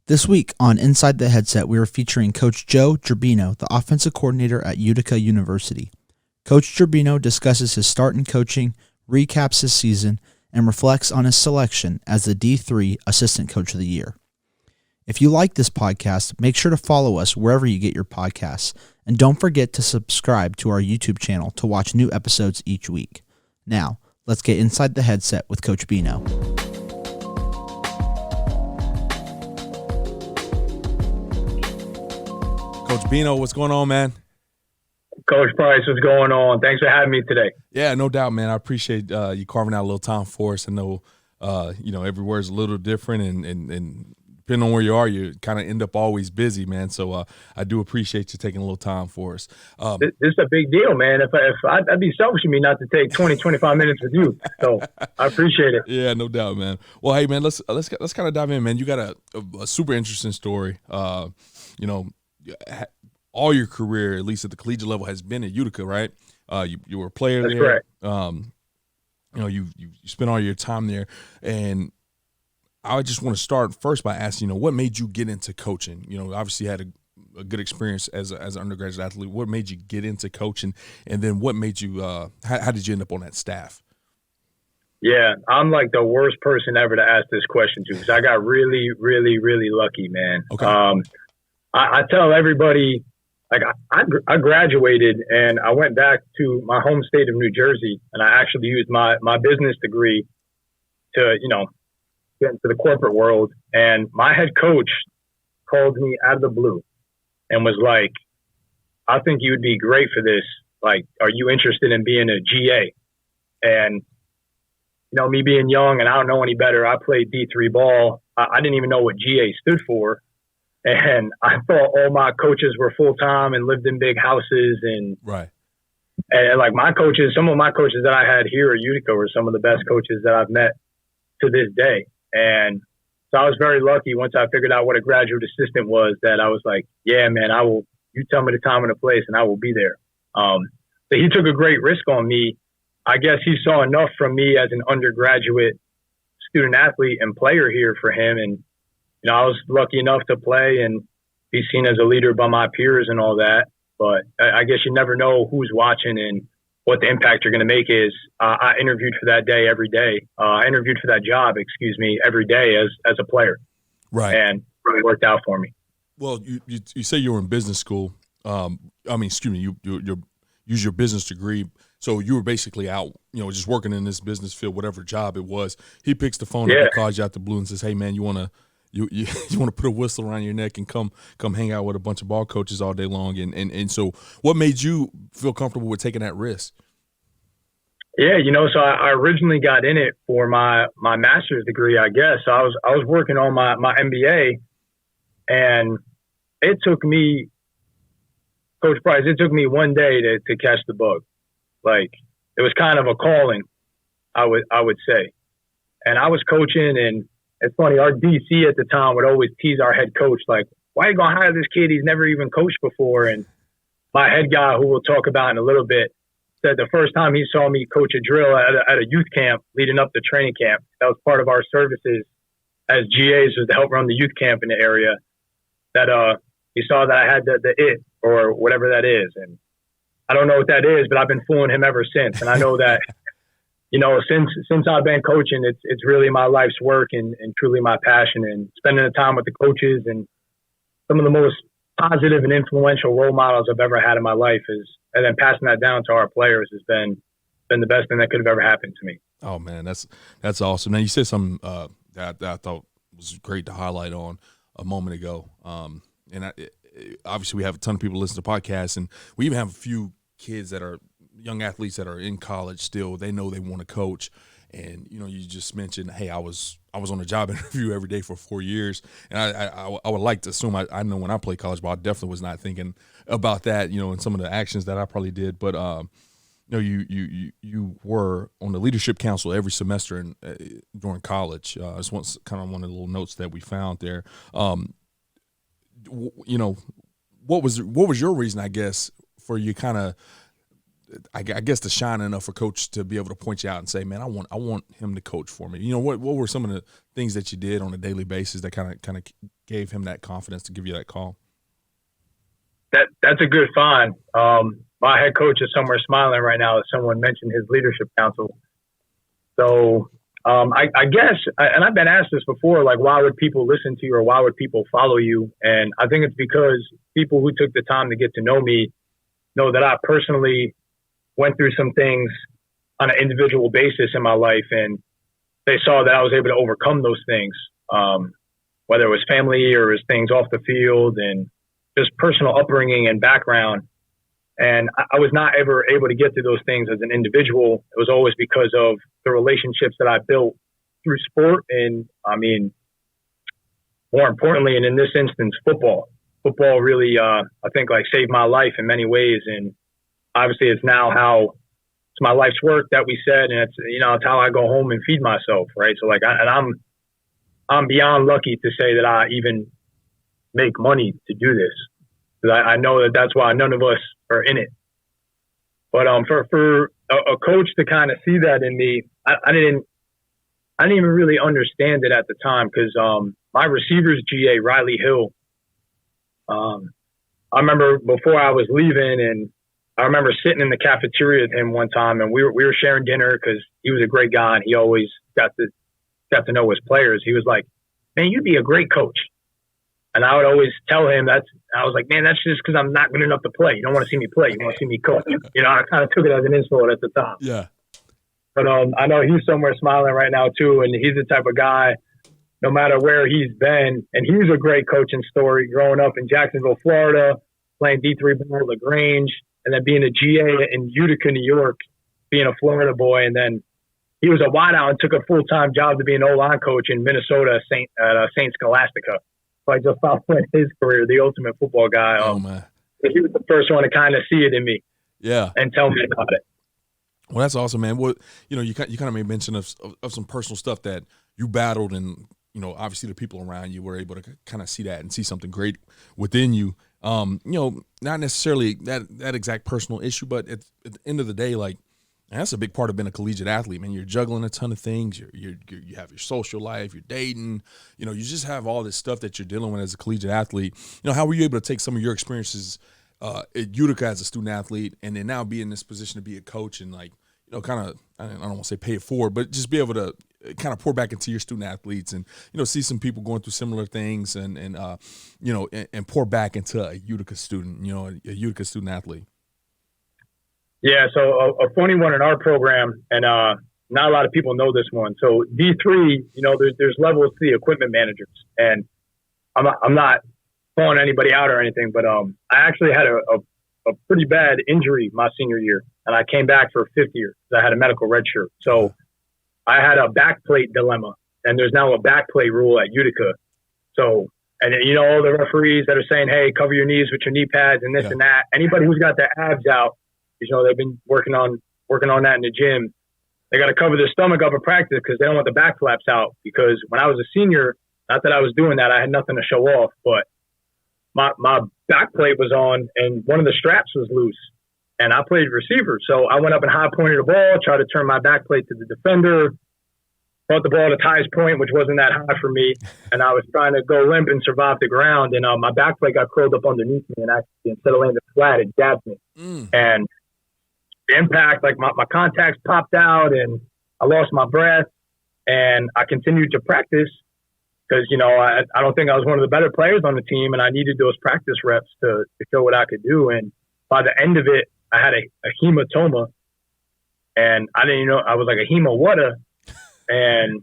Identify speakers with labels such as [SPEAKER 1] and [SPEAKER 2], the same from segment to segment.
[SPEAKER 1] This week on Inside the Headset, we are featuring Coach Joe Gerbino, the offensive coordinator at Utica University. Coach Gerbino discusses his start in coaching, recaps his season, and reflects on his selection as the DIII Assistant Coach of the Year. If you like this podcast, make sure to follow us wherever you get your podcasts, and don't forget to subscribe to our YouTube channel to watch new episodes each week. Now, let's get inside the headset with Coach Bino.
[SPEAKER 2] Coach Bino, what's going on, man?
[SPEAKER 3] Coach Price, what's going on? Thanks for having me today.
[SPEAKER 2] Yeah, no doubt, man. I appreciate you carving out a little time for us. I know, everywhere's a little different, and depending on where you are, you kind of end up always busy, man. So I do appreciate you taking a little time for us.
[SPEAKER 3] This is a big deal, man. If I'd be selfish of me not to take 20, 25 minutes with you. So I appreciate it.
[SPEAKER 2] Yeah, no doubt, man. Well, hey, man, let's kind of dive in, man. You got a super interesting story. All your career, at least at the collegiate level, has been at Utica, right? You were a player
[SPEAKER 3] That's
[SPEAKER 2] there.
[SPEAKER 3] Correct.
[SPEAKER 2] You spent all your time there, and I just want to start first by asking, what made you get into coaching? Obviously you had a good experience as an undergraduate athlete. What made you get into coaching, and then what made you? How did you end up on that staff?
[SPEAKER 3] Yeah, I'm like the worst person ever to ask this question to, because I got really, really, really lucky, man.
[SPEAKER 2] Okay.
[SPEAKER 3] I tell everybody, like I graduated and I went back to my home state of New Jersey, and I actually used my business degree to, get into the corporate world. And my head coach called me out of the blue and was like, I think you would be great for this. Like, are you interested in being a GA? And, me being young and I don't know any better, I played D3 ball. I didn't even know what GA stood for. And I thought all my coaches were full-time and lived in big houses. And,
[SPEAKER 2] right.
[SPEAKER 3] And like some of my coaches that I had here at Utica were some of the best coaches that I've met to this day. And so I was very lucky once I figured out what a graduate assistant was, that I was like, yeah, man, you tell me the time and the place and I will be there. So he took a great risk on me. I guess he saw enough from me as an undergraduate student athlete and player here for him. And, I was lucky enough to play and be seen as a leader by my peers and all that. But I guess you never know who's watching and what the impact you're going to make is. I interviewed for that day every day. I interviewed for that job, every day as a player.
[SPEAKER 2] Right.
[SPEAKER 3] And it really worked out for me.
[SPEAKER 2] Well, you say you were in business school. You use your business degree. So you were basically out, just working in this business field, whatever job it was. He picks the phone up and calls you out the blue and says, hey, man, you want to put a whistle around your neck and come hang out with a bunch of ball coaches all day long. And so what made you feel comfortable with taking that risk?
[SPEAKER 3] Yeah, so I originally got in it for my master's degree, I guess. So I was working on my MBA, and it took me, Coach Price, one day to catch the bug. Like, it was kind of a calling, I would say. And I was coaching, and it's funny, our DC at the time would always tease our head coach, like, why are you going to hire this kid? He's never even coached before. And my head guy, who we'll talk about in a little bit, said the first time he saw me coach a drill at a youth camp leading up to training camp, that was part of our services as GAs, was to help run the youth camp in the area, that he saw that I had the it, or whatever that is. And I don't know what that is, but I've been fooling him ever since. And I know that since I've been coaching, it's really my life's work and truly my passion, and spending the time with the coaches and some of the most positive and influential role models I've ever had in my life and then passing that down to our players has been the best thing that could have ever happened to me.
[SPEAKER 2] Oh man, that's awesome. Now you said something that I thought was great to highlight on a moment ago. Obviously we have a ton of people listen to podcasts, and we even have a few kids that are young athletes that are in college still. They know they want to coach, and you just mentioned, hey, I was on a job interview every day for 4 years, and I would like to assume I know when I played college ball, I definitely was not thinking about that, and some of the actions that I probably did. But you were on the leadership council every semester during college. It's one of the little notes that we found there. What was your reason, I guess, for you kind of I guess to shine enough for coach to be able to point you out and say, man, I want him to coach for me. What were some of the things that you did on a daily basis that kind of gave him that confidence to give you that call?
[SPEAKER 3] That's a good find. My head coach is somewhere smiling right now as someone mentioned his leadership council. So I guess, and I've been asked this before, like, why would people listen to you or why would people follow you? And I think it's because people who took the time to get to know me know that I personally went through some things on an individual basis in my life, and they saw that I was able to overcome those things, whether it was family or it was things off the field and just personal upbringing and background. And I was not ever able to get through those things as an individual. It was always because of the relationships that I built through sport. And I mean, more importantly, and in this instance, football. Football really, I think, like, saved my life in many ways. And obviously it's now it's my life's work that we said, and it's how I go home and feed myself. Right. So like, I'm beyond lucky to say that I even make money to do this. Because I know that's why none of us are in it. But for a coach to kind of see that in me, I didn't even really understand it at the time, because my receivers GA, Riley Hill, I remember before I was leaving, and I remember sitting in the cafeteria with him one time, and we were sharing dinner because he was a great guy and he always got to know his players. He was like, "Man, you'd be a great coach." And I would always tell him I was like, "Man, that's just because I'm not good enough to play. You don't want to see me play. You want to see me coach." I kind of took it as an insult at the time.
[SPEAKER 2] Yeah.
[SPEAKER 3] But I know he's somewhere smiling right now too. And he's the type of guy, no matter where he's been, and he's a great coaching story, growing up in Jacksonville, Florida, playing D3 ball at LaGrange, and then being a GA in Utica, New York, being a Florida boy. And then he was a wideout and took a full-time job to be an O-line coach in Minnesota at St. Scholastica. So I just followed his career, the ultimate football guy.
[SPEAKER 2] Oh, man.
[SPEAKER 3] He was the first one to kind of see it in me.
[SPEAKER 2] Yeah.
[SPEAKER 3] And tell me about it.
[SPEAKER 2] Well, that's awesome, man. Well, you kind of made mention of some personal stuff that you battled, and obviously the people around you were able to kind of see that and see something great within you. Not necessarily that exact personal issue, but at the end of the day, like, that's a big part of being a collegiate athlete, man. You're juggling a ton of things. You have your social life, you're dating, you just have all this stuff that you're dealing with as a collegiate athlete. How were you able to take some of your experiences at Utica as a student athlete, and then now be in this position to be a coach and, like, kind of, I don't want to say pay it forward, but just be able to kind of pour back into your student athletes and, see some people going through similar things and pour back into a Utica student, a Utica student athlete?
[SPEAKER 3] Yeah. So a funny one in our program, and not a lot of people know this one. So D3, there's levels to the equipment managers, and I'm not calling anybody out or anything, but I actually had a pretty bad injury my senior year, and I came back for fifth year because I had a medical red shirt. So I had a backplate dilemma, and there's now a backplate rule at Utica. So, and all the referees that are saying, "Hey, cover your knees with your knee pads," and this and that. Anybody who's got their abs out, they've been working on that in the gym. They got to cover their stomach up at practice because they don't want the back flaps out. Because when I was a senior, not that I was doing that, I had nothing to show off, but my back plate was on and one of the straps was loose, and I played receiver. So I went up and high pointed the ball, tried to turn my back plate to the defender, brought the ball to the highest point, which wasn't that high for me. And I was trying to go limp and survive the ground. And my back plate got curled up underneath me, and actually, instead of landing flat, it jabbed me. And the impact, like my contacts popped out and I lost my breath, and I continued to practice because, I don't think I was one of the better players on the team, and I needed those practice reps to show what I could do. And by the end of it, I had a hematoma, and I didn't know, I was like a hemo-whata, and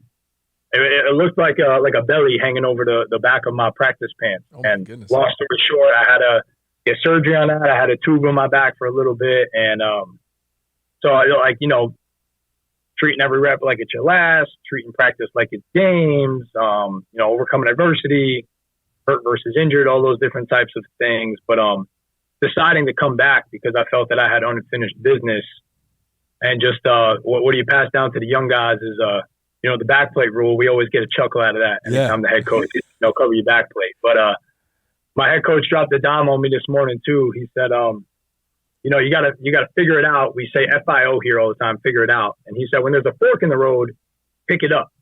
[SPEAKER 3] it looked like a belly hanging over the back of my practice pants. And
[SPEAKER 2] goodness.
[SPEAKER 3] Long story short, I had to get surgery on that. I had a tube in my back for a little bit, and so I treating every rep like it's your last, treating practice like it's games, overcoming adversity, hurt versus injured, all those different types of things. But deciding to come back because I felt that I had unfinished business, and just what do you pass down to the young guys is the backplate rule. We always get a chuckle out of that. And I'm the head coach, cover your backplate. But my head coach dropped the dime on me this morning too. He said, you gotta figure it out. We say FIO here all the time, figure it out. And he said, when there's a fork in the road, pick it up.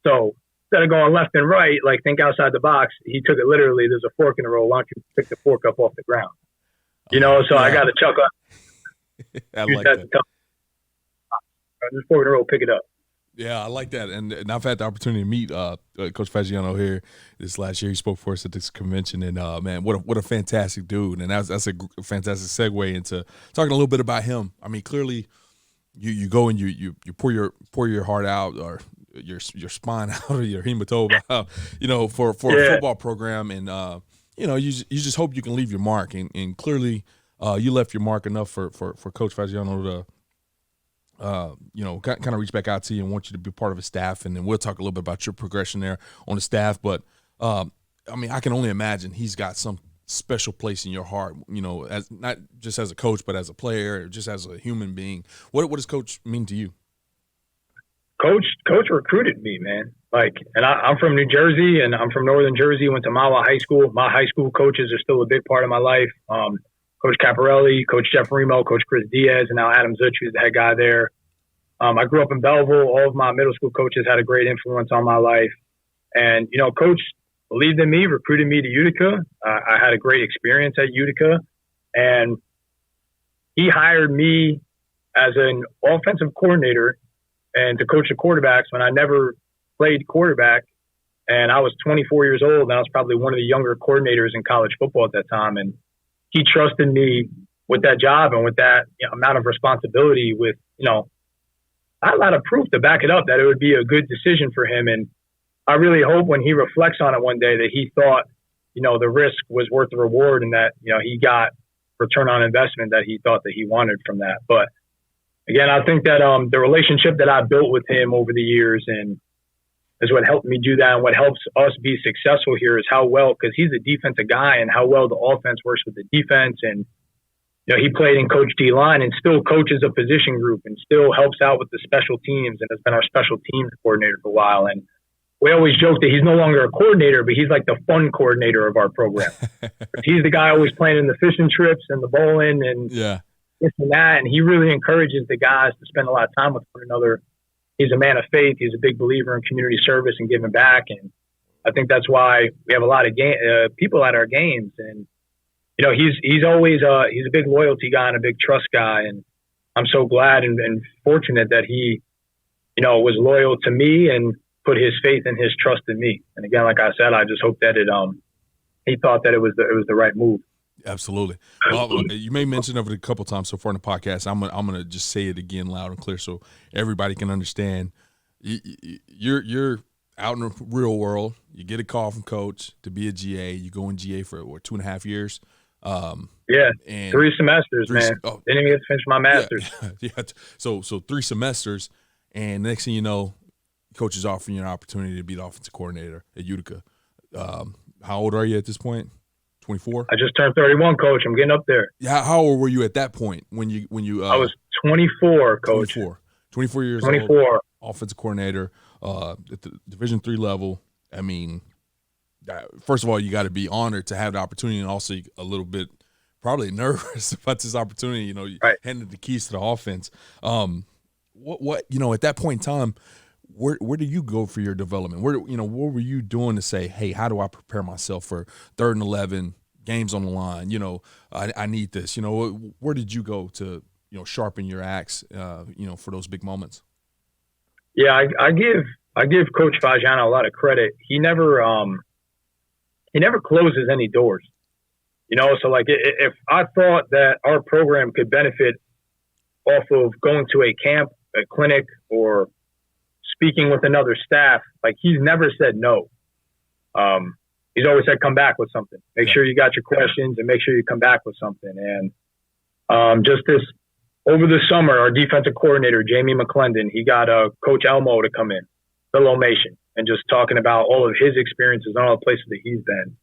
[SPEAKER 3] So instead of going left and right, like think outside the box, he took it literally. There's a fork in the road. Why don't you pick the fork up off the ground? So I got to chuckle.
[SPEAKER 2] I like that.
[SPEAKER 3] There's a fork in the road, pick it up.
[SPEAKER 2] Yeah, I like that, and I've had the opportunity to meet Coach Faggiano here this last year. He spoke for us at this convention, and man, what a fantastic dude! And that's a fantastic segue into talking a little bit about him. I mean, clearly, you go and you pour your heart out, or your spine out, or your hematoma out, for a football program, and you just hope you can leave your mark, and clearly, you left your mark enough for Coach Faggiano to. Kind of reach back out to you and want you to be part of his staff, and then we'll talk a little bit about your progression there on the staff. But I mean, I can only imagine he's got some special place in your heart, as not just as a coach, but as a player, or just as a human being. What does Coach mean to you?
[SPEAKER 3] Coach recruited me, man. And I'm from New Jersey, and I'm from Northern Jersey. Went to Mawa High School. My high school coaches are still a big part of my life. Coach Caparelli, Coach Jeff Remo, Coach Chris Diaz, and now Adam Zutch, who's the head guy there. I grew up in Belleville. All of my middle school coaches had a great influence on my life. And, Coach believed in me, recruited me to Utica. I had a great experience at Utica. And he hired me as an offensive coordinator and to coach the quarterbacks when I never played quarterback. And I was 24 years old, and I was probably one of the younger coordinators in college football at that time. And he trusted me with that job and with that amount of responsibility with, I had a lot of proof to back it up that it would be a good decision for him. And I really hope when he reflects on it one day that he thought, the risk was worth the reward, and that, he got return on investment that he thought that he wanted from that. But again, I think that the relationship that I built with him over the years and is what helped me do that, and what helps us be successful here is how well, because he's a defensive guy, and how well the offense works with the defense. And, he played in Coach D-line and still coaches a position group and still helps out with the special teams and has been our special teams coordinator for a while. And we always joke that he's no longer a coordinator, but he's like the fun coordinator of our program. He's the guy always playing in the fishing trips and the bowling and this and that. And he really encourages the guys to spend a lot of time with one another. He's a man of faith. He's a big believer in community service and giving back. And I think that's why we have a lot of people at our games. And, he's always he's a big loyalty guy and a big trust guy. And I'm so glad and fortunate that he, was loyal to me and put his faith and his trust in me. And again, like I said, I just hope that he thought that it was the right move.
[SPEAKER 2] Absolutely. You may mention of it a couple times so far in the podcast. I'm gonna just say it again loud and clear so everybody can understand. You're out in the real world. You get a call from Coach to be a GA. You go in GA for 2.5 years. And
[SPEAKER 3] 3 semesters, man. Didn't even get to finish my master's.
[SPEAKER 2] Yeah. So 3 semesters, and next thing you know, Coach is offering you an opportunity to be the offensive coordinator at Utica. How old are you at this point? 24?
[SPEAKER 3] I just turned 31, Coach. I'm getting up there.
[SPEAKER 2] Yeah. How old were you at that point when you?
[SPEAKER 3] I was 24, Coach.
[SPEAKER 2] 24 years
[SPEAKER 3] 24.
[SPEAKER 2] old. Offensive coordinator at the Division III level. I mean, first of all, you got to be honored to have the opportunity, and also a little bit probably nervous about this opportunity. Handing the keys to the offense. What at that point in time, where do you go for your development? What were you doing to say, hey, how do I prepare myself for 3rd and 11 games on the line? I need this. Where did you go to sharpen your axe? For those big moments.
[SPEAKER 3] Yeah, I give Coach Faggiano a lot of credit. He never closes any doors. So if I thought that our program could benefit off of going to a camp, a clinic, or speaking with another staff, he's never said no. He's always said, come back with something. Make sure you got your questions and make sure you come back with something. And just this, over the summer, our defensive coordinator, Jamie McClendon, he got Coach Elmo to come in, Phil Omation, and just talking about all of his experiences and all the places that he's been.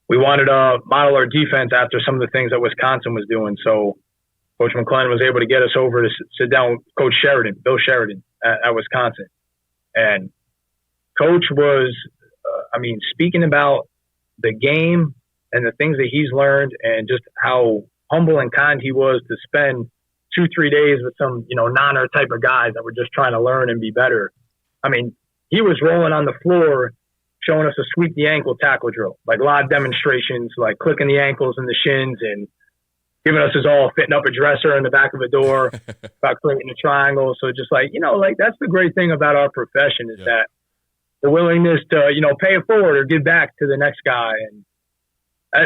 [SPEAKER 3] We wanted to model our defense after some of the things that Wisconsin was doing. So Coach McClendon was able to get us over to sit down with Coach Sheridan, Bill Sheridan at Wisconsin. And Coach was, speaking about the game and the things that he's learned, and just how humble and kind he was to spend 2-3 days with some, noner type of guys that were just trying to learn and be better. I mean, he was rolling on the floor, showing us a sweep the ankle tackle drill, like live demonstrations, like clicking the ankles and the shins, and giving us his all, fitting up a dresser in the back of a door, about creating a triangle. So just like, that's the great thing about our profession is that the willingness to, pay it forward or give back to the next guy. And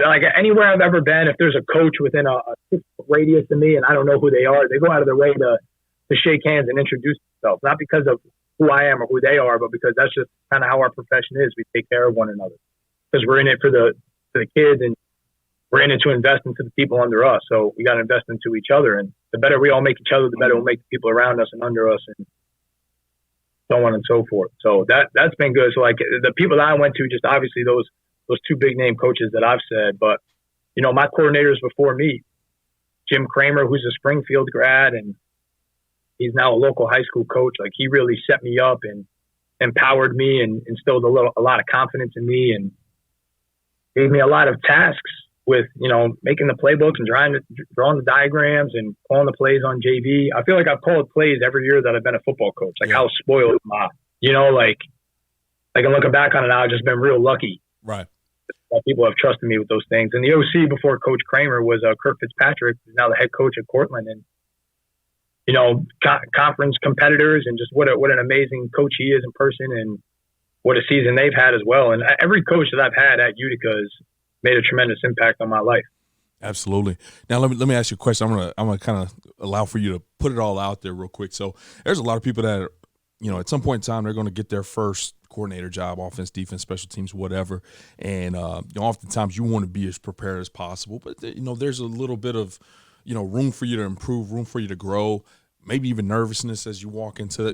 [SPEAKER 3] like anywhere I've ever been, if there's a coach within a 6-foot radius of me and I don't know who they are, they go out of their way to shake hands and introduce themselves, not because of who I am or who they are, but because that's just kind of how our profession is. We take care of one another because we're in it for the kids, and we're in it to invest into the people under us. So we got to invest into each other. And the better we all make each other, the better we'll make the people around us and under us, and so on and so forth. So that's been good. So like the people that I went to, just obviously those 2 big name coaches that I've said, but my coordinators before me, Jim Kramer, who's a Springfield grad, and he's now a local high school coach. Like he really set me up and empowered me and instilled a lot of confidence in me, and gave me a lot of tasks with, making the playbooks and drawing the diagrams and calling the plays on JV. I feel like I've called plays every year that I've been a football coach. Like how spoiled am I? Like I'm looking back on it now, I've just been real lucky.
[SPEAKER 2] Right.
[SPEAKER 3] That people have trusted me with those things. And the OC before Coach Kramer was Kirk Fitzpatrick, who's now the head coach at Cortland. And, conference competitors, and just what an amazing coach he is in person, and what a season they've had as well. And every coach that I've had at Utica has made a tremendous impact on my life. Absolutely.
[SPEAKER 2] Now let me ask you a question. I'm gonna kind of allow for you to put it all out there real quick. So there's a lot of people that are, at some point in time, they're going to get their first coordinator job, offense, defense, special teams, whatever. And oftentimes you want to be as prepared as possible, but there's a little bit of room for you to improve, room for you to grow. Maybe even nervousness as you walk into,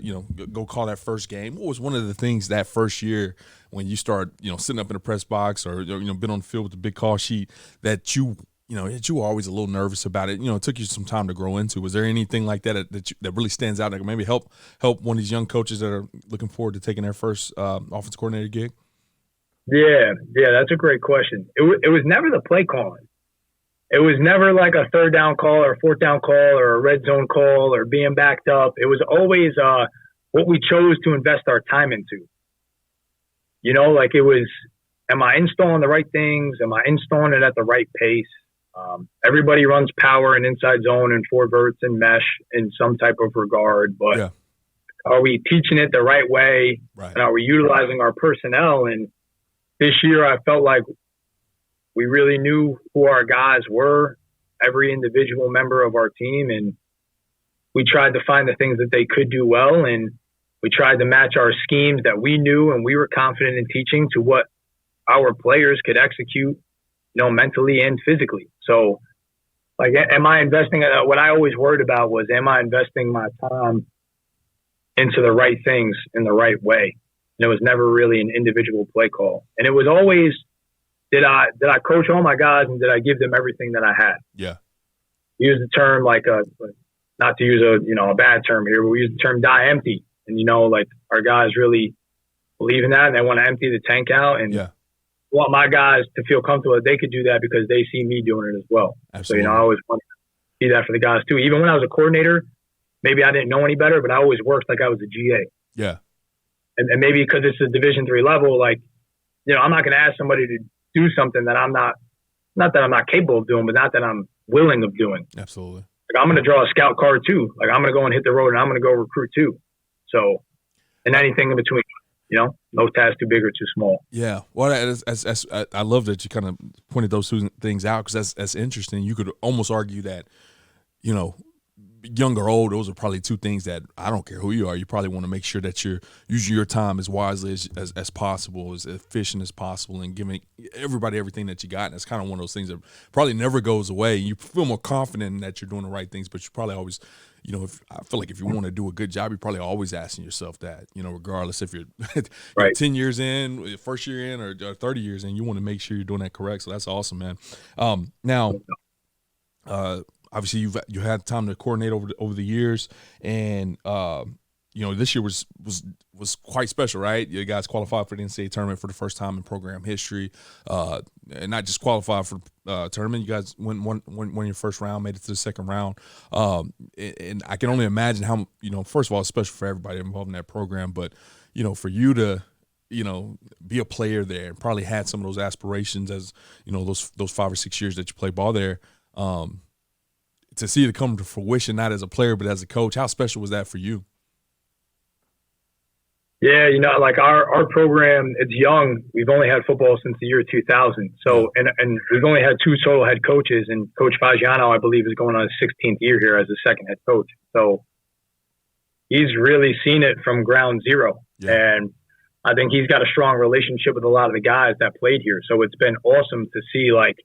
[SPEAKER 2] go call that first game. What was one of the things that first year when you start, sitting up in the press box or, been on the field with the big call sheet that you were always a little nervous about it? It took you some time to grow into. Was there anything like that that really stands out that maybe help one of these young coaches that are looking forward to taking their first offense coordinator gig?
[SPEAKER 3] Yeah, that's a great question. It was never the play calling. It was never like a 3rd down call or a 4th down call or a red zone call or being backed up. It was always what we chose to invest our time into. Like it was, am I installing the right things? Am I installing it at the right pace? Everybody runs power and inside zone and 4 verts and mesh in some type of regard, but are we teaching it the right way? Right. And are we utilizing our personnel? And this year I felt like we really knew who our guys were, every individual member of our team, and we tried to find the things that they could do well, and we tried to match our schemes that we knew and we were confident in teaching to what our players could execute, mentally and physically. So, like, am I investing? What I always worried about was, am I investing my time into the right things in the right way? And it was never really an individual play call, and it was always, did I coach all my guys and did I give them everything that I had? Yeah. Use the term not to use a bad term here, but we use the term die empty. And, like our guys really believe in that and they want to empty the tank out, and want my guys to feel comfortable that they could do that because they see me doing it as well. Absolutely. So, I always want to see that for the guys too. Even when I was a coordinator, maybe I didn't know any better, but I always worked like I was a GA. Yeah. And maybe because it's a Division III level, I'm not going to ask somebody to do something that I'm not that I'm not capable of doing, but not that I'm willing of doing. Absolutely. Like, I'm going to draw a scout card too. Like, I'm going to go and hit the road and I'm going to go recruit too. So, and anything in between, no task too big or too small. Yeah. Well, I love that you kind of pointed those two things out, because that's interesting. You could almost argue that, young or old, those are probably two things that, I don't care who you are, you probably want to make sure that you're using your time as wisely as possible, as efficient as possible, and giving everybody everything that you got. And it's kind of one of those things that probably never goes away. You feel more confident that you're doing the right things, but you probably always, I feel like if you want to do a good job, you're probably always asking yourself that, regardless if you're, right, 10 years in, first year in, or 30 years in, you want to make sure you're doing that correct. So that's awesome, man. Now, obviously, you had time to coordinate over the years, and this year was
[SPEAKER 2] was quite special, right? You guys qualified for the NCAA tournament for the first time in program history, and not just qualified for tournament. You guys won your first round, made it to the second round, and I can only imagine how, first of all, it's special for everybody involved in that program, but for you to be a player there and probably had some of those aspirations as those 5 or 6 years that you played ball there, to see it come to fruition, not as a player but as a coach. How special was that for you?
[SPEAKER 3] Yeah, like our program, it's young. We've only had football since the year 2000. So, and we've only had 2 total head coaches, and Coach Faggiano, I believe, is going on his 16th year here as a second head coach. So he's really seen it from ground zero. Yeah. And I think he's got a strong relationship with a lot of the guys that played here. So it's been awesome to see like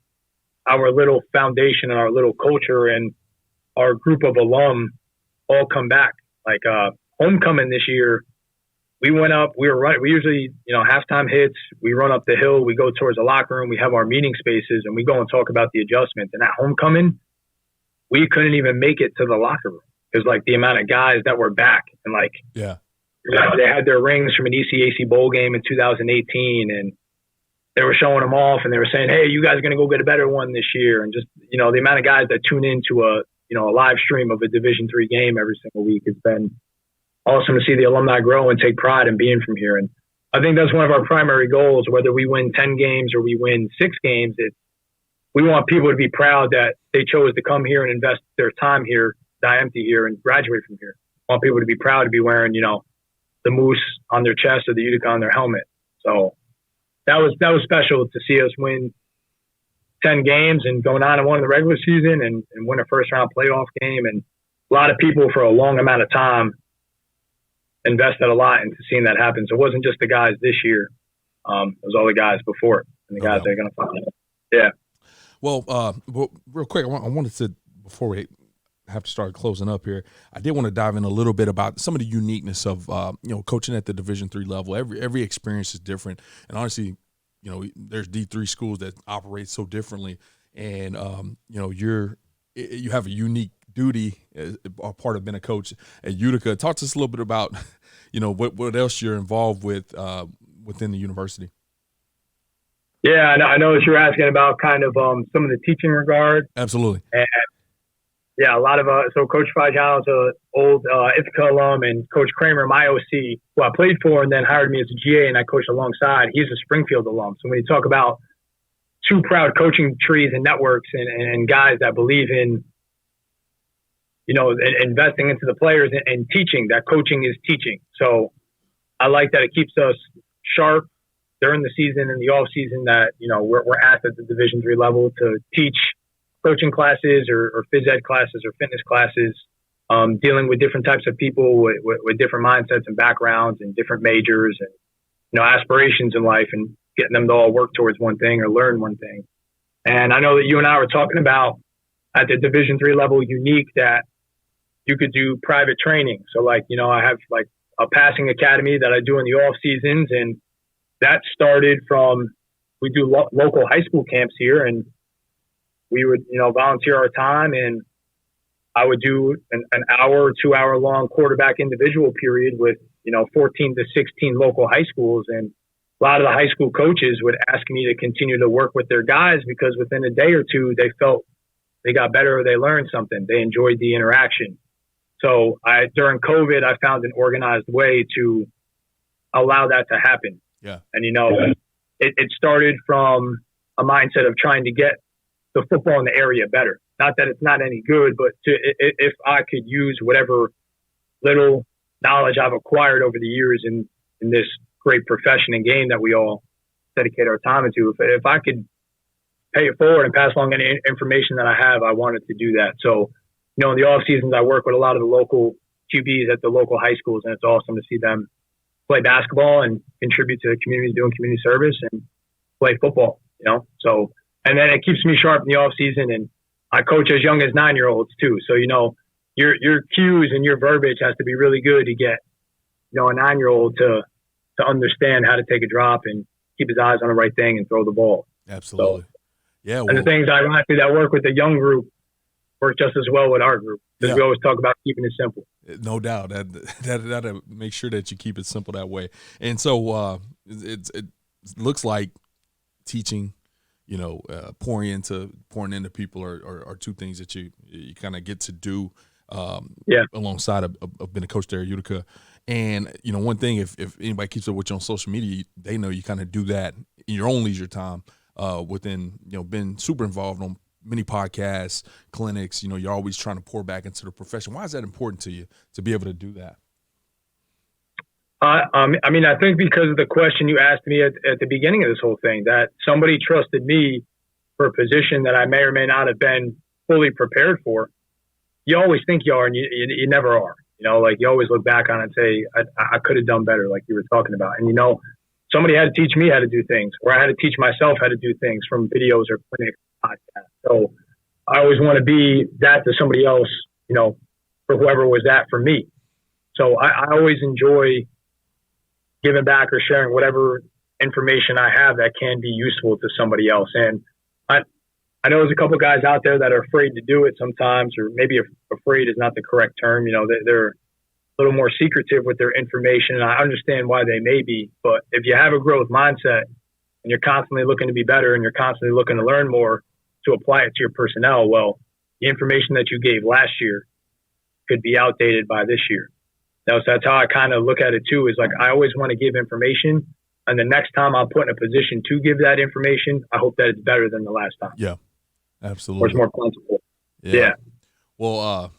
[SPEAKER 3] our little foundation and our little culture and our group of alum all come back. Like homecoming this year, we went up, we were running, we usually, halftime hits, we run up the hill, we go towards the locker room, we have our meeting spaces, and we go and talk about the adjustments. And at homecoming, we couldn't even make it to the locker room. Because like the amount of guys that were back and like,
[SPEAKER 2] yeah,
[SPEAKER 3] they had their rings from an ECAC bowl game in 2018, and they were showing them off, and they were saying, "Hey, you guys are going to go get a better one this year." And just the amount of guys that tune into a live stream of a Division III game every single week has been awesome to see the alumni grow and take pride in being from here. And I think that's one of our primary goals. Whether we win 10 games or we win 6 games, we want people to be proud that they chose to come here and invest their time here, die empty here, and graduate from here. I want people to be proud to be wearing the moose on their chest or the Utica on their helmet. So that was special to see us win 10 games and going on and won the regular season and win a first round playoff game. And a lot of people for a long amount of time invested a lot into seeing that happen. So it wasn't just the guys this year. It was all the guys before it and the guys that are going to follow. Yeah.
[SPEAKER 2] Well, real quick, I wanted to, before we have to start closing up here, I did want to dive in a little bit about some of the uniqueness of coaching at the Division III level. Every experience is different, and honestly, there's D3 schools that operate so differently, and you have a unique duty as a part of being a coach at Utica. Talk to us a little bit about what else you're involved with within the university.
[SPEAKER 3] Yeah, I know that you're asking about kind of some of the teaching regard.
[SPEAKER 2] Absolutely.
[SPEAKER 3] And yeah, a lot of so Coach Faggiano is an old Utica alum, and Coach Kramer, my OC, who I played for and then hired me as a GA and I coached alongside, he's a Springfield alum. So when you talk about 2 proud coaching trees and networks and guys that believe in, investing into the players and teaching, that coaching is teaching. So I like that it keeps us sharp during the season and the off season, that, we're at the Division III level to teach coaching classes or phys ed classes or fitness classes, dealing with different types of people with different mindsets and backgrounds and different majors and, aspirations in life, and getting them to all work towards one thing or learn one thing. And I know that you and I were talking about at the Division III level unique that you could do private training. So I have like a passing academy that I do in the off seasons, and that started from, we do local high school camps here, and we would, volunteer our time, and I would do an hour or 2 hour long quarterback individual period with, 14 to 16 local high schools. And a lot of the high school coaches would ask me to continue to work with their guys because within a day or two, they felt they got better or they learned something. They enjoyed the interaction. So during COVID, I found an organized way to allow that to happen.
[SPEAKER 2] Yeah.
[SPEAKER 3] And, it started from a mindset of trying to get the football in the area better. Not that it's not any good, but if I could use whatever little knowledge I've acquired over the years in this great profession and game that we all dedicate our time into, if I could pay it forward and pass along any information that I have, I wanted to do that. So, in the off seasons, I work with a lot of the local QBs at the local high schools, and it's awesome to see them play basketball and contribute to the community, doing community service and play football, So, and then it keeps me sharp in the off season, and I coach as young as 9-year-olds too. So, your cues and your verbiage has to be really good to get, a 9-year-old to understand how to take a drop and keep his eyes on the right thing and throw the ball.
[SPEAKER 2] Absolutely.
[SPEAKER 3] So,
[SPEAKER 2] yeah.
[SPEAKER 3] And the things ironically that work with the young group work just as well with our group, because we always talk about keeping it simple.
[SPEAKER 2] No doubt that make sure that you keep it simple that way. And so it looks like teaching, pouring into people are two things that you kind of get to do alongside of being a coach there at Utica. And one thing, if anybody keeps up with you on social media, they know you kind of do that in your own leisure time. Within been super involved on many podcasts, clinics. You're always trying to pour back into the profession. Why is that important to you to be able to do that?
[SPEAKER 3] I think because of the question you asked me at the beginning of this whole thing, that somebody trusted me for a position that I may or may not have been fully prepared for. You always think you are, and you never are. You always look back on it and say, I could have done better, like you were talking about. And, somebody had to teach me how to do things, or I had to teach myself how to do things from videos or clinics, podcasts. So I always want to be that to somebody else, for whoever was that for me. So I always enjoy giving back or sharing whatever information I have that can be useful to somebody else. And I know there's a couple guys out there that are afraid to do it sometimes, or maybe afraid is not the correct term. They're a little more secretive with their information, and I understand why they may be. But if you have a growth mindset and you're constantly looking to be better and you're constantly looking to learn more to apply it to your personnel, well, the information that you gave last year could be outdated by this year. So that's how I kind of look at it too, is like I always want to give information, and the next time I'm put in a position to give that information, I hope that it's better than the last time.
[SPEAKER 2] Yeah, absolutely.
[SPEAKER 3] Or it's more plentiful. Yeah.
[SPEAKER 2] Well,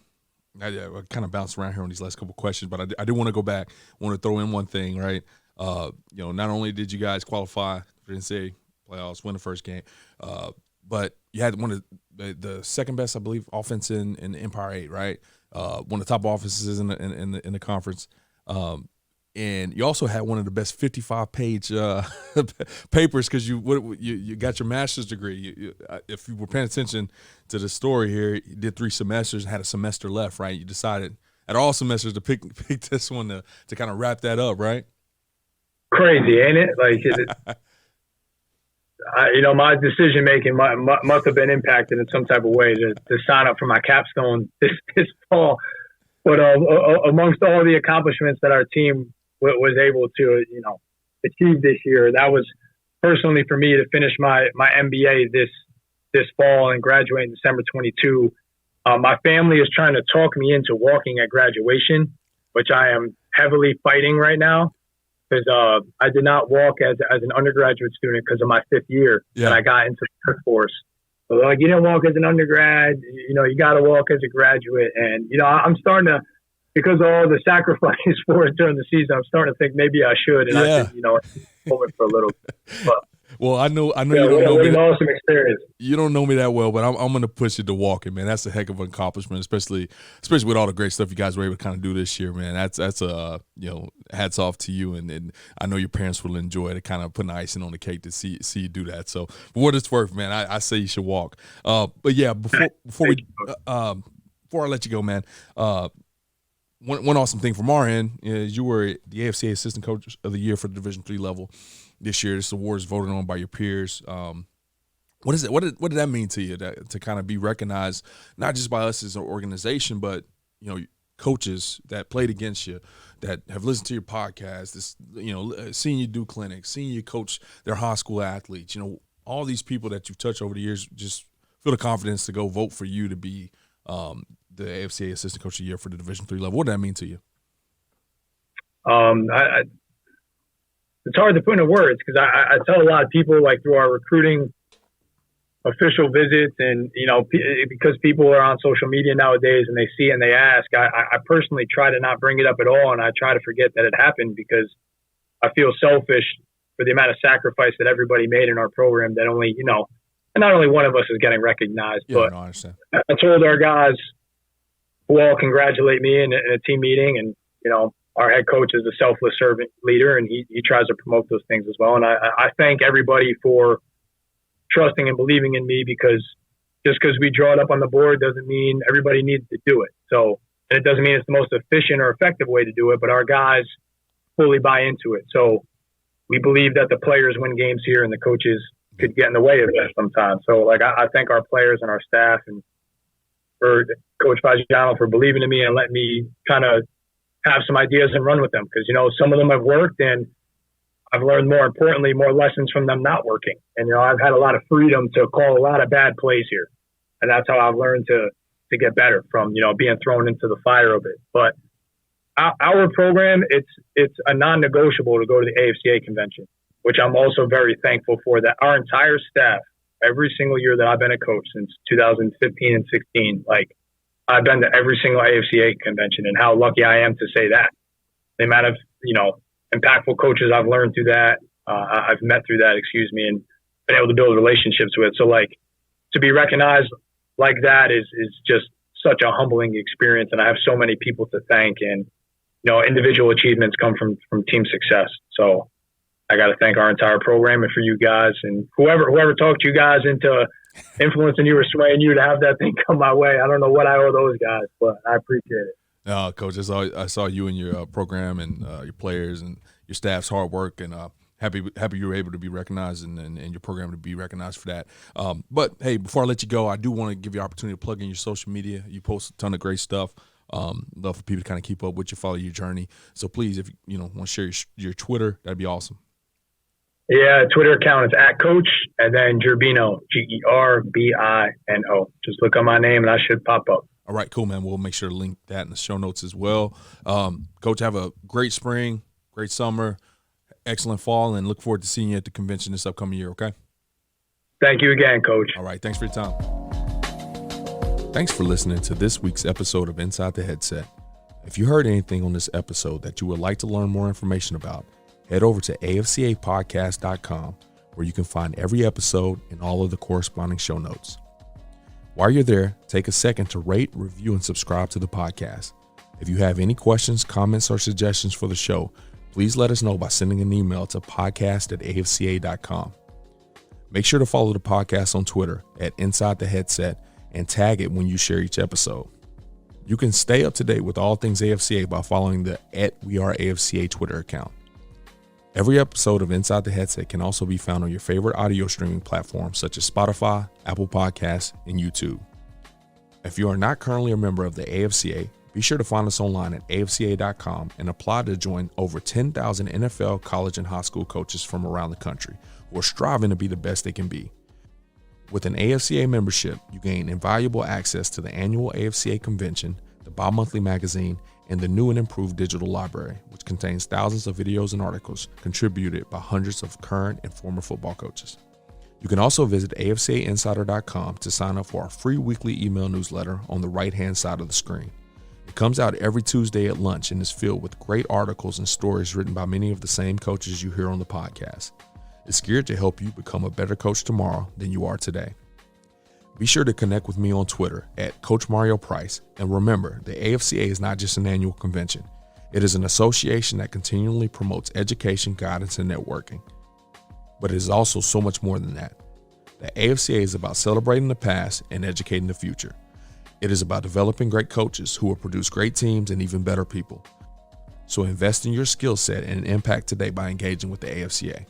[SPEAKER 2] I kind of bounced around here on these last couple of questions, but I do want to go back. I want to throw in one thing, right? Not only did you guys qualify for the NCAA playoffs, win the first game, but you had one of the second best, I believe, offense in Empire 8, right? One of the top offenses in the conference. And you also had one of the best 55-page papers because you got your master's degree. If you were paying attention to the story here, you did 3 semesters and had a semester left, right? You decided at all semesters to pick this one to kind of wrap that up, right?
[SPEAKER 3] Crazy, ain't it? Like, my decision making must have been impacted in some type of way to sign up for my capstone this fall. But amongst all the accomplishments that our team was able to, achieve this year, that was personally for me to finish my MBA this fall and graduate in December 22. My family is trying to talk me into walking at graduation, which I am heavily fighting right now, because I did not walk as an undergraduate student because of my 5th year that I got into the workforce. So like, you didn't walk as an undergrad, you got to walk as a graduate. And, I'm starting to, because of all the sacrifices for it during the season, I'm starting to think maybe I should. And I should, hold it for a little bit. But,
[SPEAKER 2] well, I know you don't know me.
[SPEAKER 3] Awesome experience.
[SPEAKER 2] You don't know me that well, but I'm going to push you to walking, man. That's a heck of an accomplishment, especially with all the great stuff you guys were able to kind of do this year, man. That's hats off to you, and I know your parents will enjoy it, kind of putting icing on the cake to see you do that. So, for what it's worth, man, I say you should walk. But yeah, before I let you go, man. One awesome thing from our end is you were the AFCA Assistant Coach of the Year for the Division III level this year. This award is voted on by your peers. What is it? What did that mean to you to kind of be recognized, not just by us as an organization, but coaches that played against you, that have listened to your podcast, seeing you do clinics, seeing you coach their high school athletes, all these people that you've touched over the years, just feel the confidence to go vote for you to be the AFCA Assistant Coach of the Year for the Division III level. What did that mean to you?
[SPEAKER 3] It's hard to put into words, because I tell a lot of people, like through our recruiting official visits, and because people are on social media nowadays and they see and they ask, I personally try to not bring it up at all, and I try to forget that it happened, because I feel selfish for the amount of sacrifice that everybody made in our program, that only and not only one of us is getting recognized.
[SPEAKER 2] Yeah,
[SPEAKER 3] but
[SPEAKER 2] no, I understand.
[SPEAKER 3] I told our guys who all congratulate me in a team meeting, and our head coach is a selfless servant leader, and he tries to promote those things as well. And I thank everybody for trusting and believing in me, because just because we draw it up on the board doesn't mean everybody needs to do it. So, and it doesn't mean it's the most efficient or effective way to do it, but our guys fully buy into it. So we believe that the players win games here, and the coaches could get in the way of that sometimes. So, like, I thank our players and our staff and for Coach Faggiano for believing in me and letting me kind of have some ideas and run with them. Because, some of them have worked, and I've learned, more importantly, more lessons from them not working. And, I've had a lot of freedom to call a lot of bad plays here. And that's how I've learned to get better from, being thrown into the fire of it. But our program, it's a non-negotiable to go to the AFCA convention, which I'm also very thankful for, that our entire staff, every single year that I've been a coach since 2015 and 16, I've been to every single AFCA convention, and how lucky I am to say that. The amount of, impactful coaches I've learned through that, I've met through that, and been able to build relationships with. So to be recognized like that is just such a humbling experience. And I have so many people to thank, and, individual achievements come from team success. So I got to thank our entire program, and for you guys and whoever talked you guys into influencing you or swaying you to have that thing come my way. I don't know what I owe those guys, but I appreciate it.
[SPEAKER 2] Coach, I saw you and your program and your players and your staff's hard work, and happy you were able to be recognized and your program to be recognized for that. But hey, before I let you go, I do want to give you an opportunity to plug in your social media. You post a ton of great stuff. Love for people to kind of keep up with you, follow your journey. So please, if you want to share your Twitter, that'd be awesome.
[SPEAKER 3] Yeah, Twitter account is @Coach and then Gerbino, Gerbino. Just look up my name and I should pop up.
[SPEAKER 2] All right, cool, man. We'll make sure to link that in the show notes as well. Coach, have a great spring, great summer, excellent fall, and look forward to seeing you at the convention this upcoming year, okay?
[SPEAKER 3] Thank you again, Coach.
[SPEAKER 2] All right, thanks for your time. Thanks for listening to this week's episode of Inside the Headset. If you heard anything on this episode that you would like to learn more information about, head over to afcapodcast.com, where you can find every episode and all of the corresponding show notes. While you're there, take a second to rate, review, and subscribe to the podcast. If you have any questions, comments, or suggestions for the show, please let us know by sending an email to podcast@afca.com. Make sure to follow the podcast on Twitter @InsideTheHeadset and tag it when you share each episode. You can stay up to date with all things AFCA by following the @WeAreAFCA Twitter account. Every episode of Inside the Headset can also be found on your favorite audio streaming platforms such as Spotify, Apple Podcasts, and YouTube. If you are not currently a member of the AFCA, be sure to find us online at afca.com and apply to join over 10,000 NFL, college, and high school coaches from around the country who are striving to be the best they can be. With an AFCA membership, you gain invaluable access to the annual AFCA convention, the bi-monthly magazine, and the new and improved digital library, which contains thousands of videos and articles contributed by hundreds of current and former football coaches. You can also visit afcainsider.com to sign up for our free weekly email newsletter on the right-hand side of the screen. It comes out every Tuesday at lunch and is filled with great articles and stories written by many of the same coaches you hear on the podcast. It's geared to help you become a better coach tomorrow than you are today. Be sure to connect with me on Twitter @CoachMarioPrice, and remember, the AFCA is not just an annual convention. It is an association that continually promotes education, guidance, and networking. But it is also so much more than that. The AFCA is about celebrating the past and educating the future. It is about developing great coaches who will produce great teams and even better people. So invest in your skill set and impact today by engaging with the AFCA.